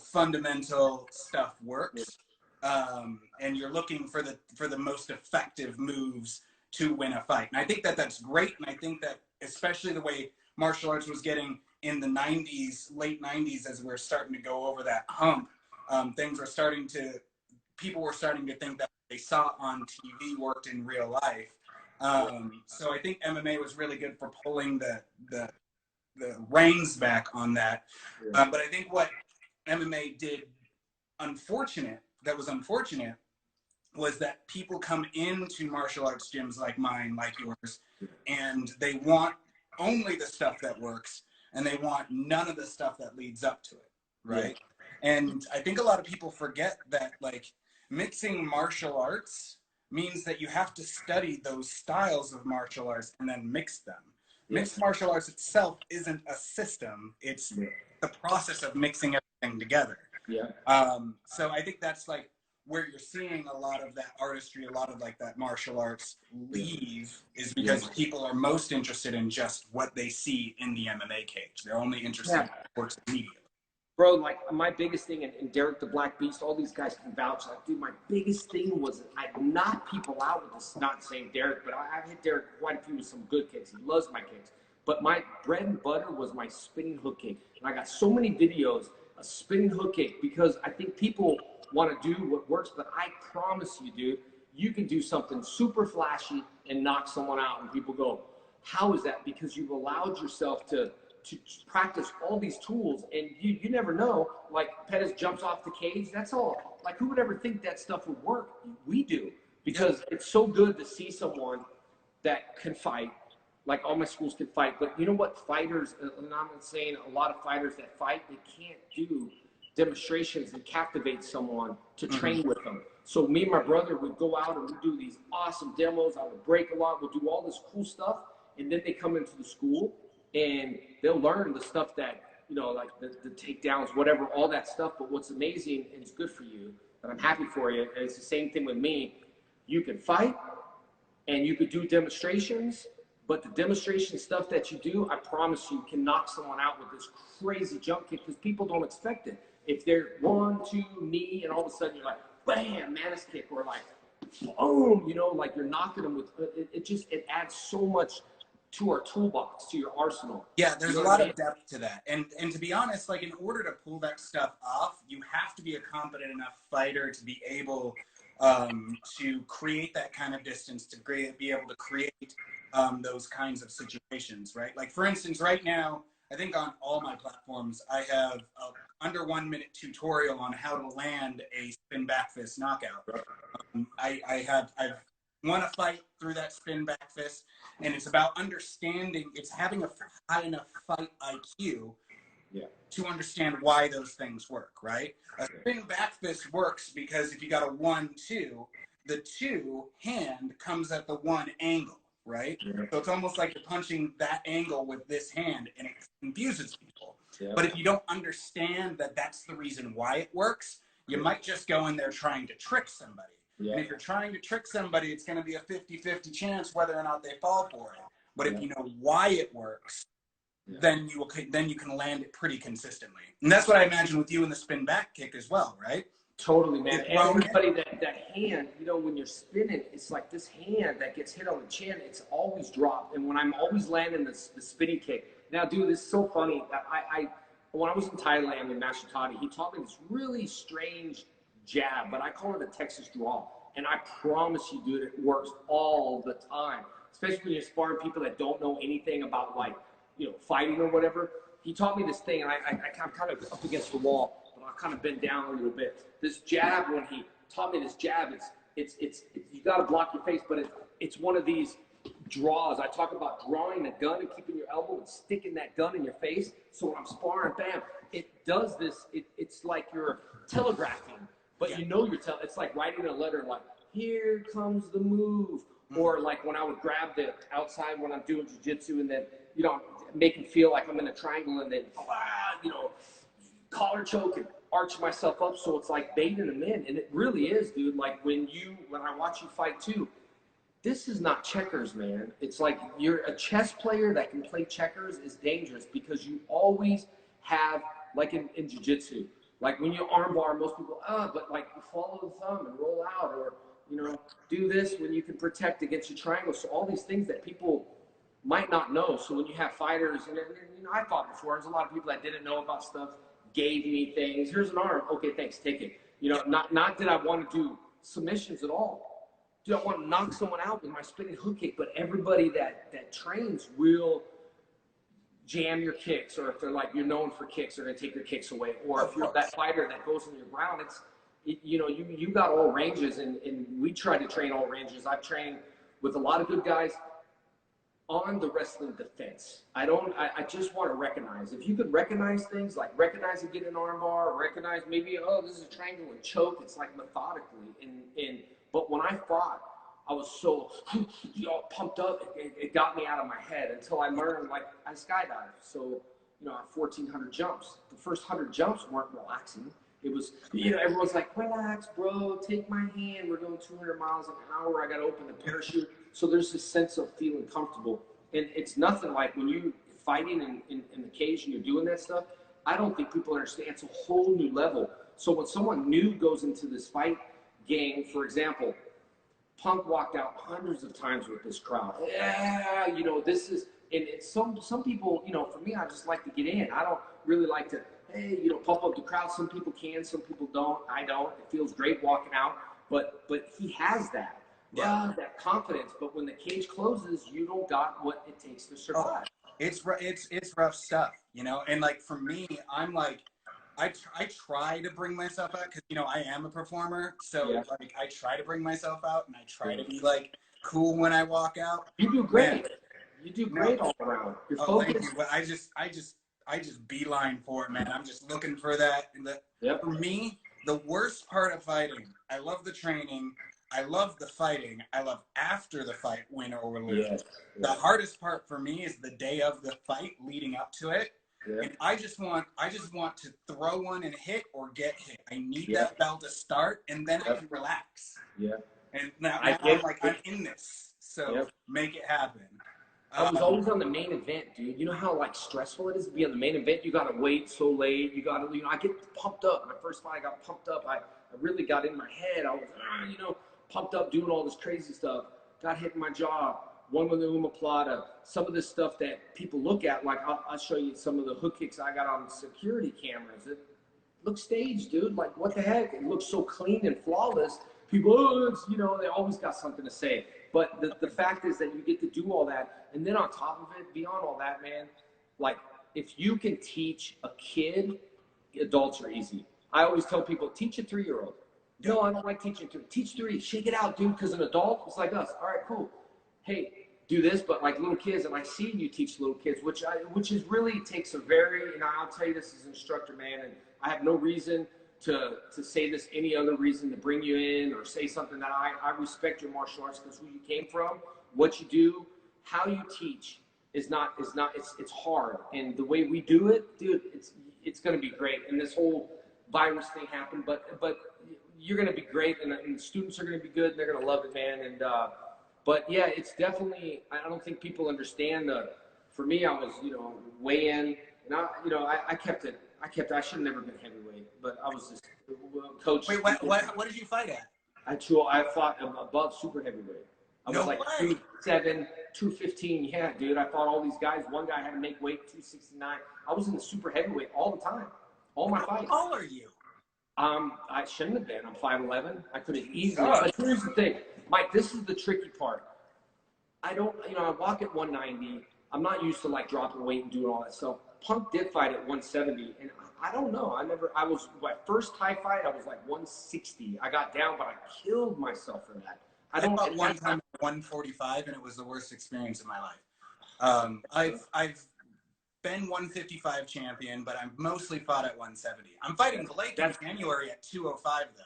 fundamental stuff works. And you're looking for the most effective moves to win a fight. And I think that's great. And I think that especially the way martial arts was getting in the 90s, late 90s, as we're starting to go over that hump, people were starting to think that they saw on TV worked in real life. So I think MMA was really good for pulling the reins back on that. But I think what MMA did unfortunate was that people come into martial arts gyms like mine, like yours, and they want only the stuff that works, and they want none of the stuff that leads up to it, right? Yeah. And I think a lot of people forget that, mixing martial arts means that you have to study those styles of martial arts and then mix them. Yeah. Mixed martial arts itself isn't a system. It's the process of mixing everything together. Yeah. So I think that's where you're seeing a lot of that artistry, a lot of that martial arts leave is because people are most interested in just what they see in the MMA cage. They're only interested in sports immediately. bro, like my biggest thing, and Derek the Black Beast, all these guys can vouch. Like, dude, my biggest thing was I'd knock people out with this. Not saying Derek, but I've hit Derek quite a few with some good kicks. He loves my kicks. But my bread and butter was my spinning hook kick. And I got so many videos of spinning hook kick because I think people want to do what works. But I promise you, dude, you can do something super flashy and knock someone out. And people go, how is that? Because you've allowed yourself to practice all these tools, and you never know. Like Pettis jumps off the cage. That's all. Like, who would ever think that stuff would work? We do, because it's so good to see someone that can fight. Like, all my schools can fight, but you know what? Fighters, and I'm not saying a lot of fighters that fight, they can't do demonstrations and captivate someone to train with them. So me and my brother would go out and we'd do these awesome demos. I would break a lot. We'll do all this cool stuff, and then they come into the school and they'll learn the stuff that, you know, like the takedowns, whatever, all that stuff. But what's amazing, and it's good for you, and I'm happy for you, and it's the same thing with me. You can fight and you could do demonstrations, but the demonstration stuff that you do, I promise you can knock someone out with this crazy jump kick, because people don't expect it. If they're 1, 2, knee, and all of a sudden you're like, bam, Manus kick, or like, boom, you know, like you're knocking them with, it adds so much to our toolbox, to your arsenal. Yeah, there's a lot of depth to that. And to be honest, like, in order to pull that stuff off, you have to be a competent enough fighter to be able to create that kind of distance, to be able to create those kinds of situations, right? Like, for instance, right now, I think on all my platforms, I have a under 1 minute tutorial on how to land a spin back fist knockout. I've won a fight through that spin back fist, and it's about understanding, it's having a high enough fight IQ to understand why those things work, right? A spin back fist works because if you got a 1-2, the 2 hand comes at the 1 angle, right? So it's almost like you're punching that angle with this hand, and it confuses people. But if you don't understand that that's the reason why it works, you might just go in there trying to trick somebody. And if you're trying to trick somebody, it's going to be a 50-50 chance whether or not they fall for it. But if you know why it works, then you can land it pretty consistently. And that's what I imagine with you in the spin back kick as well, right? Totally, man. And everybody, that hand, you know, when you're spinning, it's like this hand that gets hit on the chin, it's always dropped. And when I'm always landing the spinning kick. Now, dude, this is so funny. When I was in Thailand with Master Toddy, he taught me this really strange jab, but I call it a Texas draw. And I promise you, dude, it works all the time. Especially when you're sparring people that don't know anything about, like, you know, fighting or whatever. He taught me this thing, and I'm kind of up against the wall, but I'll kind of bend down a little bit. This jab, when he taught me this jab, it's you got to block your face, but it's one of these draws. I talk about drawing a gun and keeping your elbow and sticking that gun in your face. So when I'm sparring, bam, it does this. It's like you're telegraphing. But you know it's like writing a letter, like, here comes the move. Or like when I would grab the outside when I'm doing jiu-jitsu, and then, you know, make it feel like I'm in a triangle, and then, you know, collar choke and arch myself up. So it's like baiting them in. And it really is, dude. Like when I watch you fight too, this is not checkers, man. It's like you're a chess player that can play checkers is dangerous, because you always have, like in jiu-jitsu, like when you armbar, most people, but like you follow the thumb and roll out, or, you know, do this when you can protect against your triangle. So all these things that people might not know. So when you have fighters, and you know, I fought before. There's a lot of people that didn't know about stuff, gave me things. Here's an arm. Okay, thanks, take it. You know, not that I want to do submissions at all. Dude, I want to knock someone out with my spinning hook kick. But everybody that trains will jam your kicks, or if they're like, you're known for kicks, they're gonna take your kicks away. Or if you're that fighter that goes on your ground, you know, you got all ranges, and we try to train all ranges. I've trained with a lot of good guys on the wrestling defense. I just want to recognize. If you could recognize things, like recognize and get an arm bar, recognize maybe, oh, this is a triangle and choke. It's like methodically. But when I fought, I was so, you know, pumped up. It got me out of my head until I learned, like, I skydive. So, you know, I have 1,400 jumps. The first 100 jumps weren't relaxing. It was, you know, everyone's like, relax, bro, take my hand. We're going 200 miles an hour. I got to open the parachute. So there's this sense of feeling comfortable. And it's nothing like when you fighting in the cage and you're doing that stuff, I don't think people understand. It's a whole new level. So when someone new goes into this fight game, for example, Punk walked out hundreds of times with this crowd. Yeah, you know, this is, and it's some people, you know, for me, I just like to get in. I don't really like to, hey, you know, pump up the crowd. Some people can, some people don't. I don't. It feels great walking out, but he has that. Yeah, that confidence. But when the cage closes, you don't got what it takes to survive. It's rough stuff, you know. And like for me, I'm like, I try to bring myself out because, you know, I am a performer. So like I try to bring myself out and I try to be like cool when I walk out. You do great. You do great all around. You're focused. Thank you. But I just beeline for it, man. I'm just looking for that. And for me, the worst part of fighting, I love the training. I love the fighting. I love after the fight, win or lose. Yes. The hardest part for me is the day of the fight leading up to it. Yeah. And I just want to throw one and hit or get hit. I need that bell to start, and then I can relax. Yeah. And now I'm in this, so make it happen. I was always on the main event, dude. You know how like stressful it is to be on the main event? You gotta wait so late. You gotta, you know, I get pumped up. My first fight, I got pumped up. I really got in my head. I was, you know, pumped up doing all this crazy stuff. Got hit in my jaw. One with the omoplata. Some of this stuff that people look at, like I'll show you some of the hook kicks I got on security cameras. It looks staged, dude. Like what the heck? It looks so clean and flawless. People, oh, it's, you know, they always got something to say. But the fact is that you get to do all that. And then on top of it, beyond all that, man, like if you can teach a kid, adults are easy. I always tell people, teach a 3-year-old. No, I don't like teaching. Teach 3. Shake it out, dude, because an adult, it's like us. All right, cool. Hey, do this, but like little kids, and I see you teach little kids, which is really takes a very, and I'll tell you this as an instructor, man, and I have no reason to say this any other reason to bring you in or say something that I respect your martial arts because who you came from, what you do, how you teach it's hard. And the way we do it, dude, it's going to be great. And this whole virus thing happened, but you're going to be great. And the students are going to be good. And they're going to love it, man. And, but yeah, it's definitely, I don't think people understand for me, I was, you know, weigh in and I kept it. I should have never been heavyweight, but I was just coach. Wait, what did you fight at? I fought above super heavyweight. I was like 207, 215. Yeah, dude. I fought all these guys. One guy had to make weight 269. I was in the super heavyweight all the time. All my fights. How tall are you? I shouldn't have been. I'm 5'11". I could have easily. But here's the thing, Mike. This is the tricky part. I don't. You know, I walk at 190. I'm not used to like dropping weight and doing all that stuff. Punk did fight at 170, and I don't know. I was, my first Thai fight, I was like 160. I got down, but I killed myself for that. I fought one time at 145, and it was the worst experience of my life. I've been 155 champion, but I've mostly fought at 170. I'm fighting Blake in January at 205, though.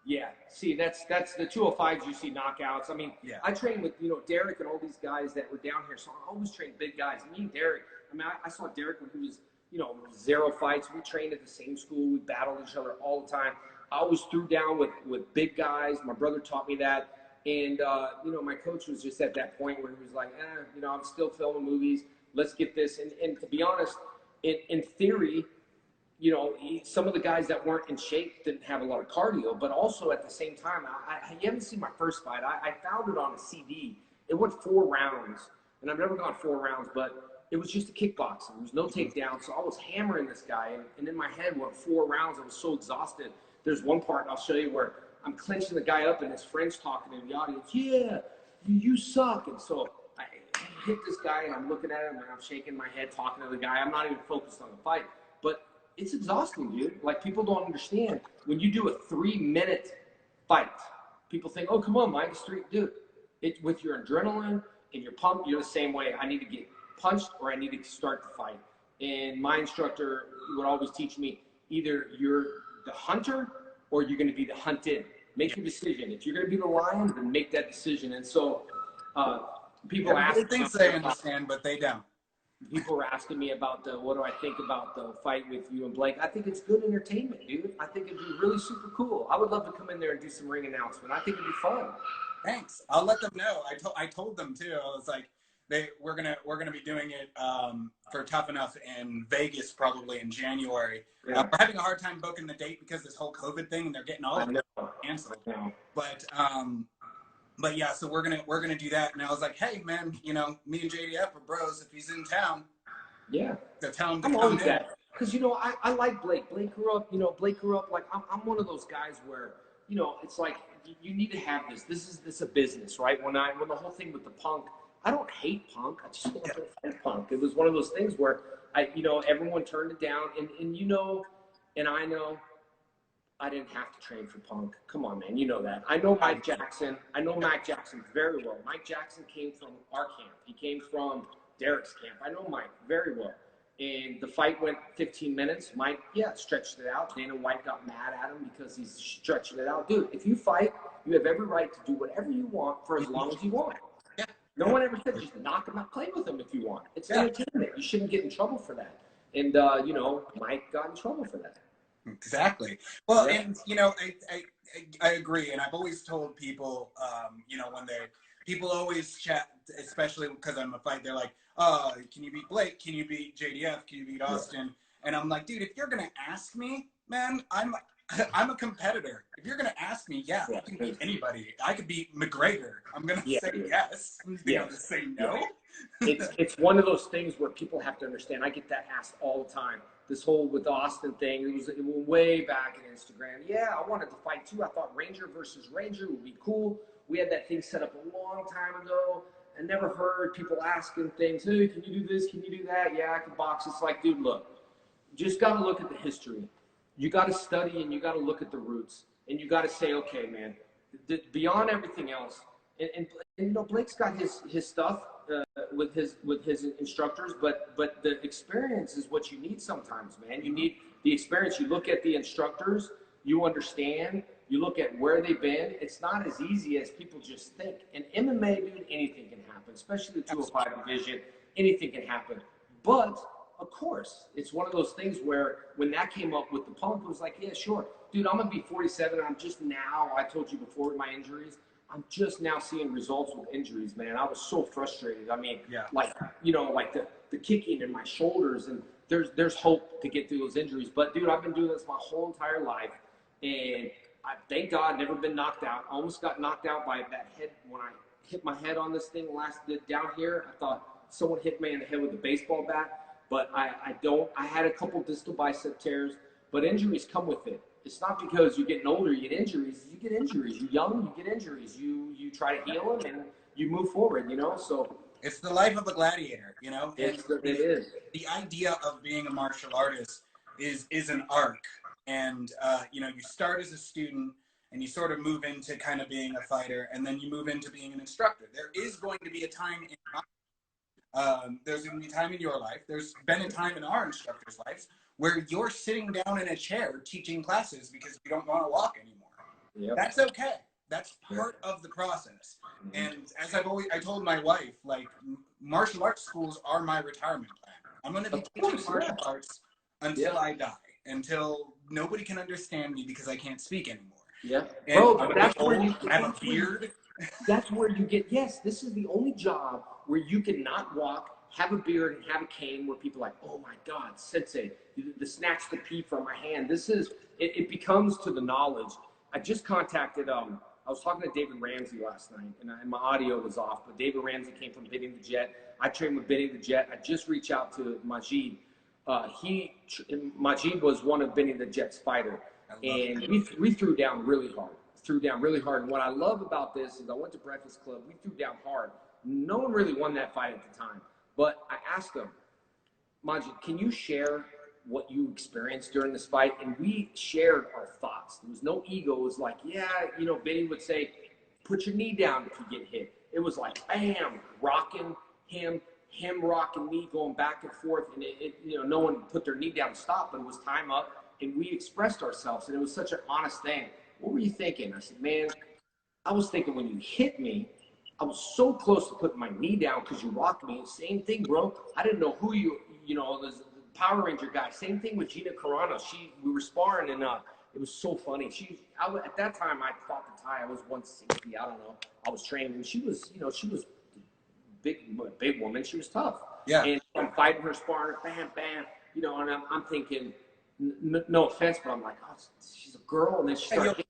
Yeah, see, that's the 205s you see knockouts. I mean, I trained with, you know, Derek and all these guys that were down here, so I always trained big guys. Me and Derek, I mean, I saw Derek when he was, you know, 0 fights. We trained at the same school. We battled each other all the time. I always threw down with big guys. My brother taught me that. And, you know, my coach was just at that point where he was like, you know, I'm still filming movies. Let's get this. And to be honest, in theory, you know, some of the guys that weren't in shape didn't have a lot of cardio. But also at the same time, you haven't seen my first fight. I found it on a CD. It went 4 rounds. And I've never gone 4 rounds, but it was just a kickboxing. There was no takedown. So I was hammering this guy. And in my head, went 4 rounds. I was so exhausted. There's one part I'll show you where I'm clenching the guy up and his friend's talking in the audience. Yeah, you suck. And so I hit this guy and I'm looking at him and I'm shaking my head talking to the guy. I'm not even focused on the fight. But it's exhausting, dude. Like, people don't understand. When you do a 3-minute fight, people think, oh, come on, Mike, it's 3. Dude, with your adrenaline and your pump, you're the same way. I need to get punched or I need to start the fight. And my instructor would always teach me, either you're the hunter or you're going to be the hunted. Make your decision. If you're going to be the lion, then make that decision. And so people ask me. They think they understand, but they don't. People were asking me about what do I think about the fight with you and Blake. I think it's good entertainment, dude. I think it'd be really super cool. I would love to come in there and do some ring announcement. I think it'd be fun. Thanks. I'll let them know. I told them too. I was like, we're gonna be doing it for Tough Enough in Vegas probably in January. Yeah. We're having a hard time booking the date because this whole COVID thing, and they're getting all of it canceled. But yeah, so we're gonna do that. And I was like, hey man, you know, me and JDF are bros. If he's in town, yeah, to tell him to I'm come always in. that. Because, you know, I like Blake. Blake grew up like, I'm one of those guys where, you know, it's like, you need to have this. This is a business, right? When the whole thing with the punk, I don't hate punk. I just don't fight punk. It was one of those things where everyone turned it down, and you know, and I know, I didn't have to train for punk. Come on, man. You know that. I know Mike Jackson. I know Mike Jackson very well. Mike Jackson came from our camp. He came from Derek's camp. I know Mike very well. And the fight went 15 minutes. Mike, stretched it out. Dana White got mad at him because he's stretching it out. Dude, if you fight, you have every right to do whatever you want for as long as you want. Yeah. No one ever said just knock him out, play with him if you want. It's entertainment. You shouldn't get in trouble for that. And, you know, Mike got in trouble for that. Exactly. Well, and you know, I agree, and I've always told people, you know, people always chat, especially because I'm a fight. They're like, can you beat Blake? Can you beat JDF? Can you beat Austin? Yeah. And I'm like, dude, if you're gonna ask me, man, I'm a competitor. If you're gonna ask me, I can beat anybody. I could beat McGregor. I'm gonna say yes. I'm gonna say no. It's one of those things where people have to understand. I get that asked all the time. This whole with the Austin thing, it was way back in Instagram. Yeah, I wanted to fight too. I thought Ranger versus Ranger would be cool. We had that thing set up a long time ago. I never heard people asking things. Hey, can you do this? Can you do that? Yeah, I can box. It's like, dude, look, you just got to look at the history. You got to study and you got to look at the roots. And you got to say, okay, man, beyond everything else. And you know, Blake's got his stuff with his instructors, but the experience is what you need sometimes, man. You need the experience. You look at the instructors, you understand. You look at where they've been. It's not as easy as people just think. In MMA, dude, anything can happen, especially the 205 division. Anything can happen. But of course, it's one of those things where when that came up with the punk, it was like, yeah, sure, dude, I'm gonna be 47, and I'm just now. I told you before with my injuries. I'm just now seeing results with injuries, man. I was so frustrated. I mean, like, you know, like the kicking in my shoulders, and there's hope to get through those injuries. But, dude, I've been doing this my whole entire life, and I, thank God, never been knocked out. I almost got knocked out by that head when I hit my head on this thing down here. I thought someone hit me in the head with a baseball bat, but I had a couple distal bicep tears, but injuries come with it. It's not because you're getting older, you get injuries. You get injuries. You're young, you get injuries. You try to heal them, and you move forward, you know? So it's the life of a gladiator, you know? It is. The idea of being a martial artist is an arc. And, you know, you start as a student, and you sort of move into kind of being a fighter, and then you move into being an instructor. There is going to be a time in there's going to be time in your life. There's been a time in our instructors' lives where you're sitting down in a chair teaching classes because you don't want to walk anymore. Yep. That's okay. That's part of the process. And as I told my wife, like, martial arts schools are my retirement plan. I'm going to be teaching martial arts until I die, until nobody can understand me because I can't speak anymore. Yeah. And bro, that's where you have a beard. That's where you get, this is the only job where you can not walk, have a beard, and have a cane where people are like, oh my God, sensei, the snatch the pee from my hand. This is, it becomes to the knowledge. I just contacted, I was talking to David Ramsey last night, and my audio was off, but David Ramsey came from Bidding the Jet. I trained with Bidding the Jet. I just reached out to Majid. Majid was one of Bidding the Jet's fighter, and we threw down really hard. And what I love about this is I went to Breakfast Club. We threw down hard. No one really won that fight at the time. But I asked him, Majid, can you share what you experienced during this fight? And we shared our thoughts. There was no ego. It was like, yeah, you know, Benny would say, put your knee down if you get hit. It was like, bam, rocking him rocking me, going back and forth. And you know, no one put their knee down to stop, but it was time up. And we expressed ourselves. And it was such an honest thing. What were you thinking? I said, man, I was thinking when you hit me, I was so close to putting my knee down because you rocked me. Same thing, bro. I didn't know who you know, the Power Ranger guy. Same thing with Gina Carano. We were sparring, and it was so funny. At that time, I fought the Thai. I was 160. I don't know. I was training. And she was big woman. She was tough. Yeah. And I'm fighting her, sparring, bam, bam. You know, and I'm thinking, no offense, but I'm like, oh, she's a girl. And then she started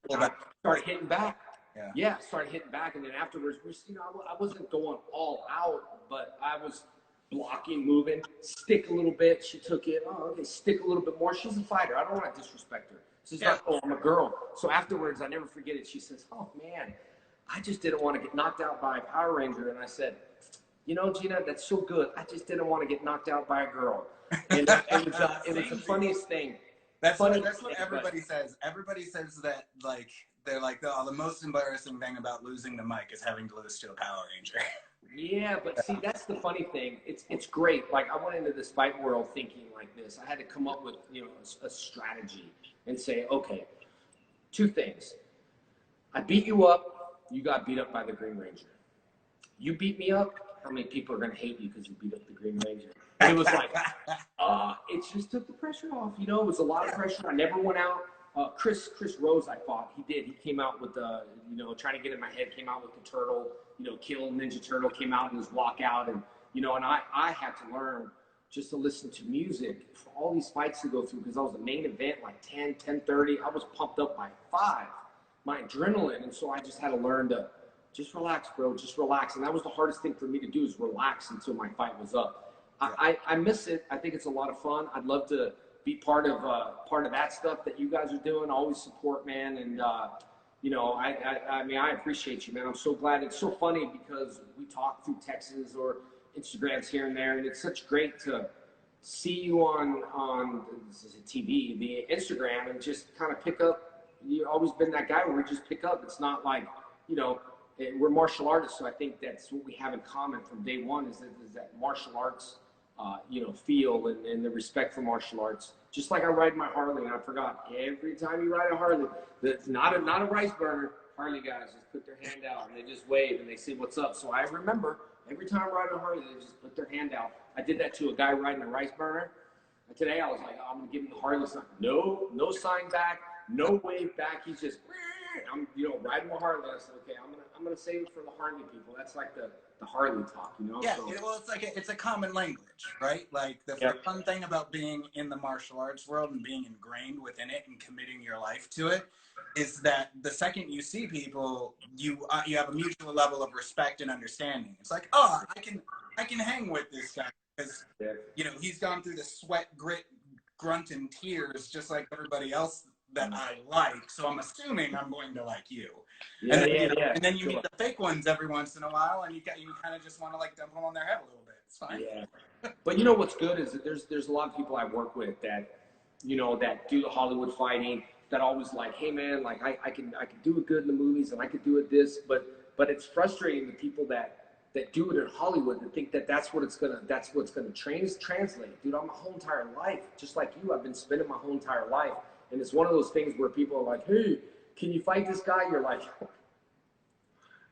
hitting back. Yeah, started hitting back. And then afterwards, you know, I wasn't going all out, but I was blocking, moving, stick a little bit. She took it. Oh, okay, stick a little bit more. She's a fighter. I don't want to disrespect her. She's like, oh, I'm a girl. So afterwards, I never forget it. She says, oh, man, I just didn't want to get knocked out by a Power Ranger. And I said, you know, Gina, that's so good. I just didn't want to get knocked out by a girl. And it was the funniest thing. That's what everybody says. Everybody says that, like, they're like, the most embarrassing thing about losing the mic is having to lose to a Power Ranger. Yeah, but see, that's the funny thing. It's great. Like, I went into this fight world thinking like this. I had to come up with, you know, a strategy and say, okay, two things. I beat you up. You got beat up by the Green Ranger. You beat me up. How many people are going to hate you because you beat up the Green Ranger? And it was like, it just took the pressure off. You know, it was a lot of pressure. I never went out. Chris Rose, I fought. He did. He came out with the, you know, trying to get in my head, came out with the turtle, you know, Kill Ninja Turtle, came out in his walkout. And, you know, and I had to learn just to listen to music for all these fights to go through because I was the main event, like 10:30. I was pumped up by 5, my adrenaline. And so I just had to learn to just relax, bro, just relax. And that was the hardest thing for me to do is relax until my fight was up. I miss it. I think it's a lot of fun. I'd love to be part of that stuff that you guys are doing. Always support, man. And you know, I mean, I appreciate you, man. I'm so glad. It's so funny because we talk through texts or Instagrams here and there, and it's such great to see you on this is a TV, the Instagram, and just kind of pick up. You've always been that guy where we just pick up. It's not like, you know, we're martial artists, so I think that's what we have in common from day one is that martial arts. You know, feel and the respect for martial arts. Just like I ride my Harley, and I forgot, every time you ride a Harley, that's not a rice burner. Harley guys just put their hand out and they just wave and they say, what's up? So I remember every time I ride a Harley, they just put their hand out. I did that to a guy riding a rice burner. And today I was like, I'm gonna give him the Harley sign. No sign back, no wave back. He's just, I'm, you know, riding my Harley. I said, okay, I'm gonna save it for the Harley people. That's like the Harley talk, you know? Yeah, so, well, it's like it's a common language, right? Like the fun thing about being in the martial arts world and being ingrained within it and committing your life to it is that the second you see people, you have a mutual level of respect and understanding. It's like, oh, I can hang with this guy because you know he's gone through the sweat, grit, grunt, and tears just like everybody else that I like, so I'm assuming I'm going to like you. And then you meet the fake ones every once in a while, and you kind of just want to like dump them on their head a little bit. It's fine. Yeah. But you know what's good is that there's a lot of people I work with that, you know, that do the Hollywood fighting, that always like, hey man, like I can do it good in the movies and I could do it this, but it's frustrating the people that do it in Hollywood and think that that's what's gonna translate. Dude, I'm my whole entire life, just like you, I've been spending my whole entire life. And it's one of those things where people are like, hey, can you fight this guy? You're like,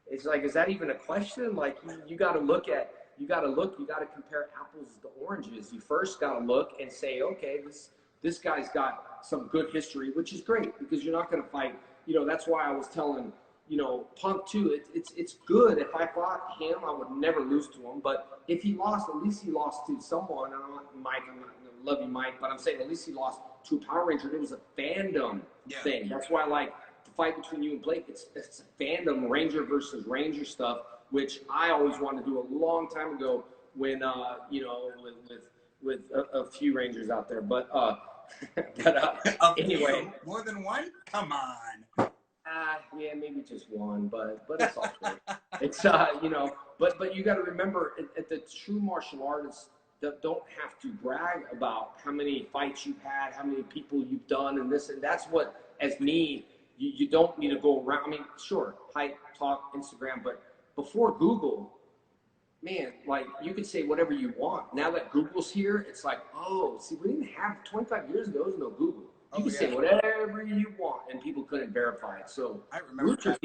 it's like, is that even a question? Like, you got to compare apples to oranges. You first got to look and say, okay, this guy's got some good history, which is great because you're not going to fight. You know, that's why I was telling, you know, Punk too. It's good. If I fought him, I would never lose to him. But if he lost, at least he lost to someone. I'm not Mike. I'm not love you, Mike, but I'm saying at least he lost to a Power Ranger. It was a fandom thing. That's why I like the fight between you and Blake. It's a fandom Ranger versus Ranger stuff, which I always wanted to do a long time ago when you know, with a few Rangers out there. But anyway, more than one. Come on. Yeah, maybe just one, but it's all good. It's you know, but you got to remember, at the true martial artists that don't have to brag about how many fights you've had, how many people you've done, and this and that's what, as me, you don't need to go around. I mean, sure, hype, talk, Instagram, but before Google, man, like you could say whatever you want. Now that Google's here, it's like, oh, see, we didn't have 25 years ago. There was no Google. You can say whatever you want, and people couldn't verify it. So I remember that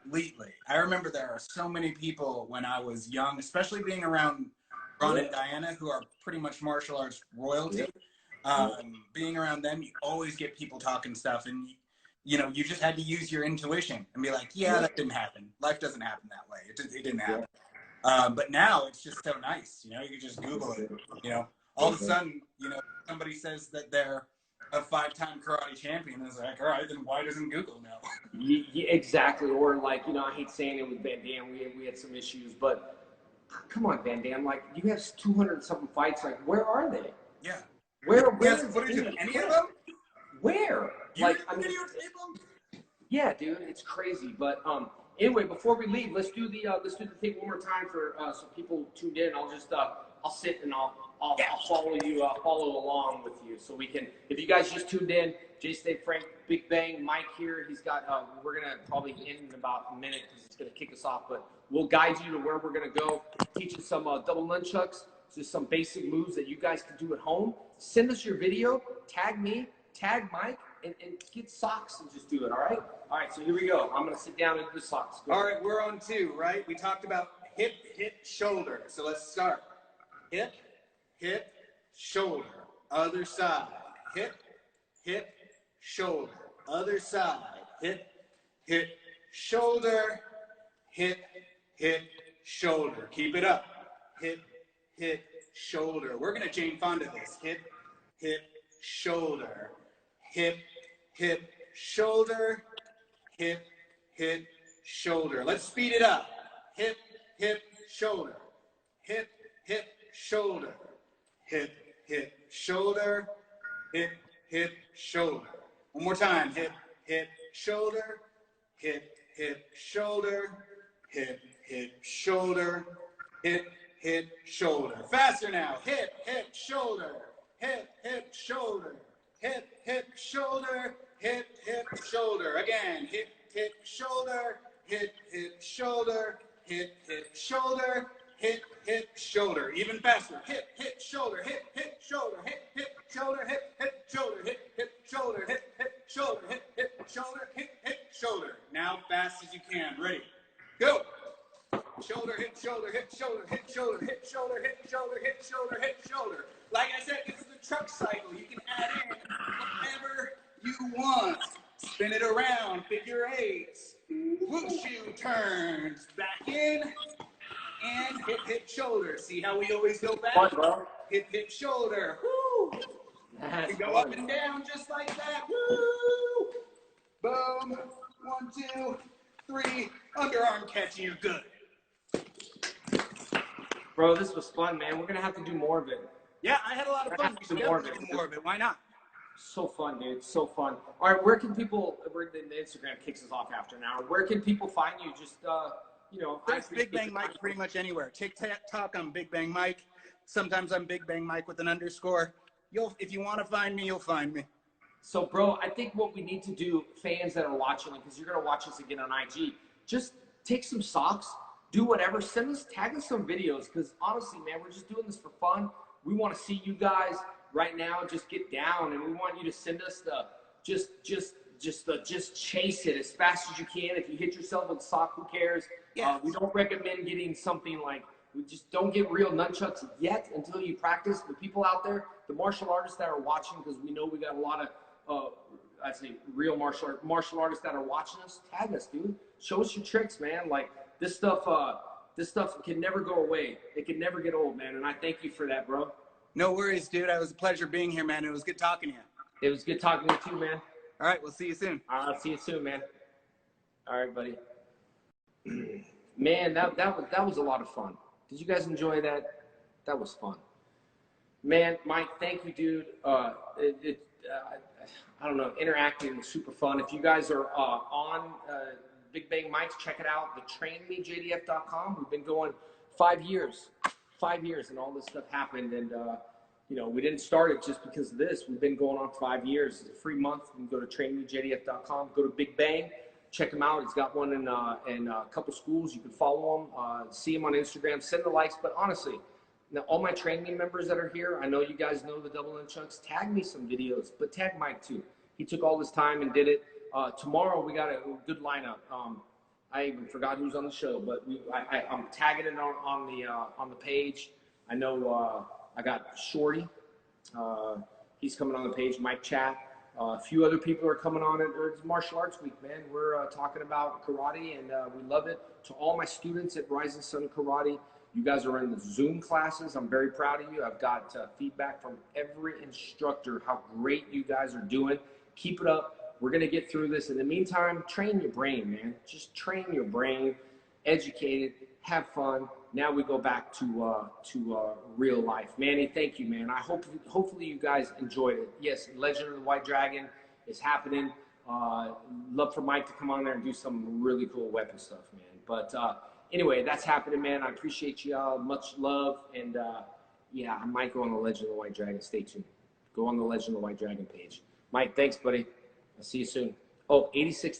completely. I remember there are so many people when I was young, especially being around Ron and Diana, who are pretty much martial arts royalty. Being around them, you always get people talking stuff, and you know, you just had to use your intuition and be like, yeah, that didn't happen. Life doesn't happen that way. It didn't happen. But now it's just so nice, you know, you can just Google it, you know, all of a sudden, you know, somebody says that they're a 5-time karate champion. It's like, all right, then why doesn't Google know? Yeah, exactly. Or like, you know, I hate saying it with Van Dam. We had some issues, but come on, Van Dam. Like, you have 200 something fights. Like, where are they? Yeah. Where Yes, is footage of any of them? Where? You Like, I mean, videotape them? yeah, dude, it's crazy. But anyway, before we leave, let's do the thing one more time for so people tuned in. I'll just I'll sit and I'll follow you, follow along with you, so we can. If you guys just tuned in, Jay Stay Frank, Big Bang, Mike here. He's got. We're gonna probably end in about a minute because he's gonna kick us off, but we'll guide you to where we're gonna go. Teach you some double nunchucks, just some basic moves that you guys can do at home. Send us your video. Tag me. Tag Mike. And get socks and just do it, all right? All right, so here we go. I'm going to sit down and do the socks. All right, we're on 2, right? We talked about hip, hip, shoulder. So let's start. Hip, hip, shoulder. Other side. Hip, hip, shoulder. Other side. Hip, hip, shoulder. Hip, hip, shoulder. Keep it up. Hip, hip, shoulder. We're going to Jane Fonda this. Hip, hip, shoulder. Hip, hip, shoulder, hip, hip, shoulder. Let's speed it up. Hip, hip, shoulder. Hip, hip, shoulder. Hip, hip, shoulder. Hip, hip, shoulder. One more time. Hip, hip, shoulder. Hip, hip, shoulder. Hip, hip, shoulder. Hip, hip, shoulder. Faster now. Hip, hip, shoulder. Hip, hip, shoulder. Hip, hip, shoulder, hip, hip, shoulder. Again, hip, hip, shoulder, hip, hip, shoulder, hip, hip, shoulder, hip, hip, shoulder. Even faster. Hip, hip, shoulder, hip, hip, shoulder, hip, hip, shoulder, hip, hip, shoulder, hip, hip, shoulder, hip, hip, shoulder, hip, hip, shoulder, hip, hip, shoulder. Now fast as you can. Ready? Go. Shoulder, hip, shoulder, hip, shoulder, hip, shoulder, hip, shoulder, hip, shoulder, hip, shoulder, hip, shoulder. Like I said, this is the truck cycle. You can add in whatever you want. Spin it around, figure eights, whooshu turns, back in, and hip, hip, shoulder. See how we always go back? Fun, bro. Hip, hip, shoulder. Woo! That's We go fun. up and down just like that. Woo! Boom. 1, 2, 3. Underarm catch, you're good. Bro, this was fun, man. We're going to have to do more of it. Yeah, I had a lot of fun. We should More definitely of it. do more of it. Why not? So fun, dude. So fun. All right, where can people, the Instagram kicks us off after an hour. Where can people find you? Just, you know. There's Big Bang Mike pretty much anywhere. TikTok, I'm Big Bang Mike. Sometimes I'm Big Bang Mike with an underscore. If you want to find me, you'll find me. So, bro, I think what we need to do, fans that are watching, because you're going to watch us again on IG, just take some socks, do whatever, tag us some videos, because honestly, man, we're just doing this for fun. We want to see you guys right now just get down, and we want you to send us the just chase it as fast as you can. If you hit yourself with a sock, who cares? Yeah. We don't recommend getting something like, we just don't get real nunchucks yet until you practice. The people out there, the martial artists that are watching, because we know we got a lot of I'd say real martial artists that are watching us, tag us, dude. Show us your tricks, man. Like this stuff can never go away. It can never get old, man. And I thank you for that, bro. No worries, dude. It was a pleasure being here, man. It was good talking to you. It was good talking to you too, man. All right, we'll see you soon. I'll see you soon, man. All right, buddy. Man, that was a lot of fun. Did you guys enjoy that? That was fun. Man, Mike, thank you, dude. I don't know, interacting was super fun. If you guys are on Big Bang Mike's, check it out, thetrainmejdf.com. We've been going 5 years, and all this stuff happened. And, you know, we didn't start it just because of this. We've been going on 5 years. It's a free month. You can go to trainmejdf.com, go to Big Bang, check him out. He's got one in a couple schools. You can follow him, see him on Instagram, send the likes. But honestly, now, all my training members that are here, I know you guys know the double nunchucks. Tag me some videos, but tag Mike too. He took all this time and did it. Tomorrow we got a good lineup. I even forgot who's on the show, but I'm tagging it on the page. I know I got Shorty. He's coming on the page. Mike Chat. A few other people are coming on it. It's Martial Arts Week, man. We're talking about karate, and we love it. To all my students at Rising Sun Karate, you guys are in the Zoom classes. I'm very proud of you. I've got feedback from every instructor how great you guys are doing. Keep it up. We're going to get through this. In the meantime, train your brain, man. Just train your brain, educate it, have fun. Now we go back to real life. Manny, thank you, man. Hopefully you guys enjoyed it. Yes, Legend of the White Dragon is happening. Love for Mike to come on there and do some really cool weapon stuff, man. But anyway, that's happening, man. I appreciate y'all. Much love. And yeah, I might go on the Legend of the White Dragon. Stay tuned. Go on the Legend of the White Dragon page. Mike, thanks, buddy. I'll see you soon. Oh, 86.